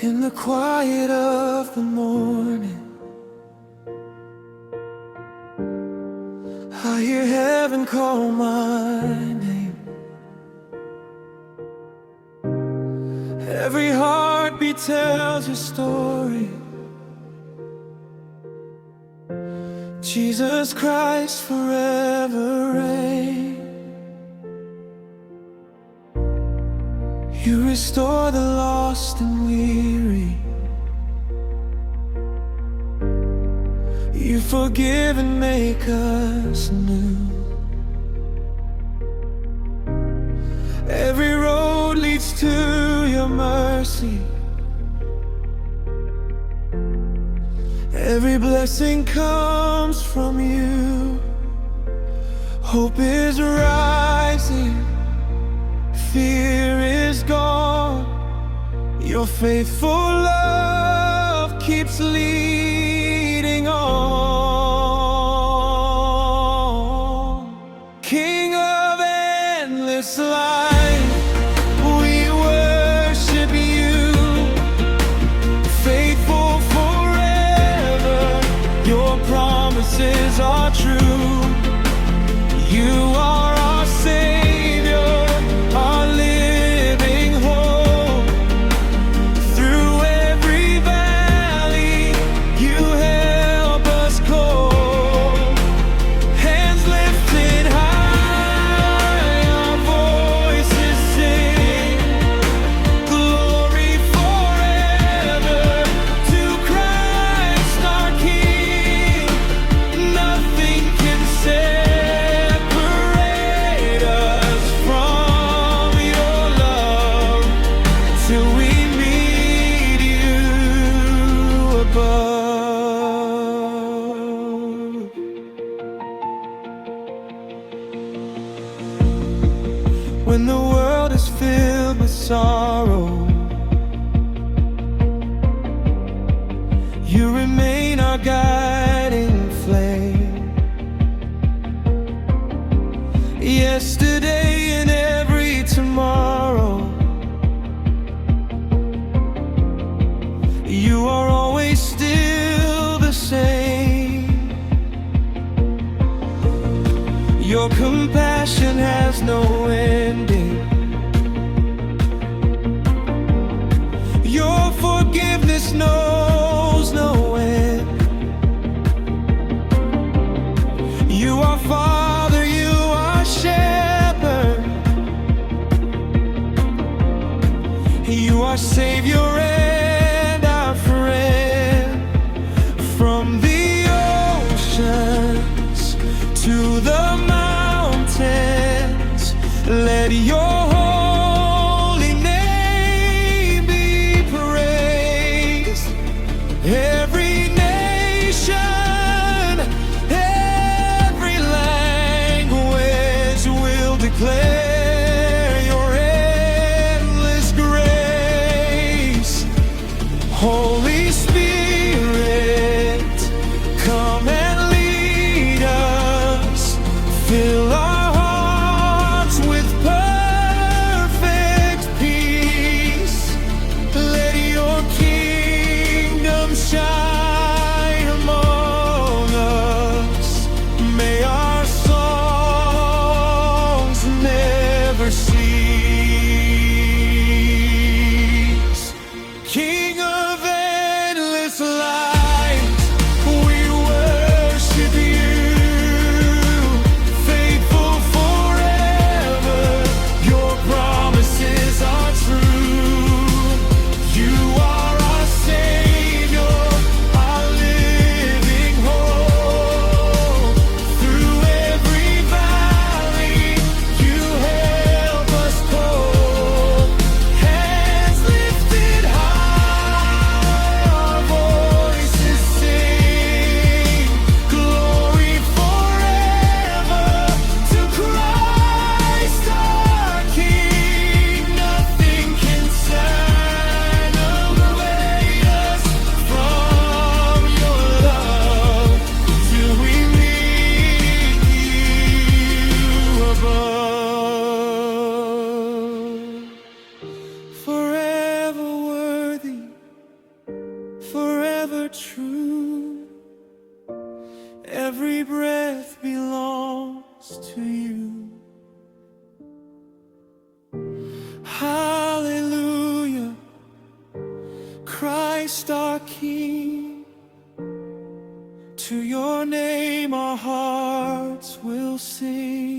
In the quiet of the morning, I hear heaven call my name. Every heartbeat tells your story. Jesus Christ forever reign. You restore the lost and weary. You forgive and make us new. Every road leads to your mercy. Every blessing comes from you. Hope is rising, fear is gone. Your faithful love keeps leading on. King of endless life, we worship you. Faithful forever, your promises are true. You are our Savior, our living hope. Through every valley, you help us go. Hands lifted high, our voices sing. Glory forever to Christ our King. Nothing can separate us from your love till we meet you above. When the world is filled with sorrow, you remain our guiding flame. Yesterday and every tomorrow, you are always still the same. Your compassion has no ending. Your forgiveness knows no end. You are Father, you are Shepherd. You are Savior and our friend. From the oceans to the mountains, let your holy name be praised. Every nation, every language will declare your endless grace. Holy Spirit, come and lead us. Fill our hearts with perfect peace. Let your kingdom shine among us. May our songs never cease. King of endless forever true. Every breath belongs to you. Hallelujah, Christ our King. To your name our hearts will sing.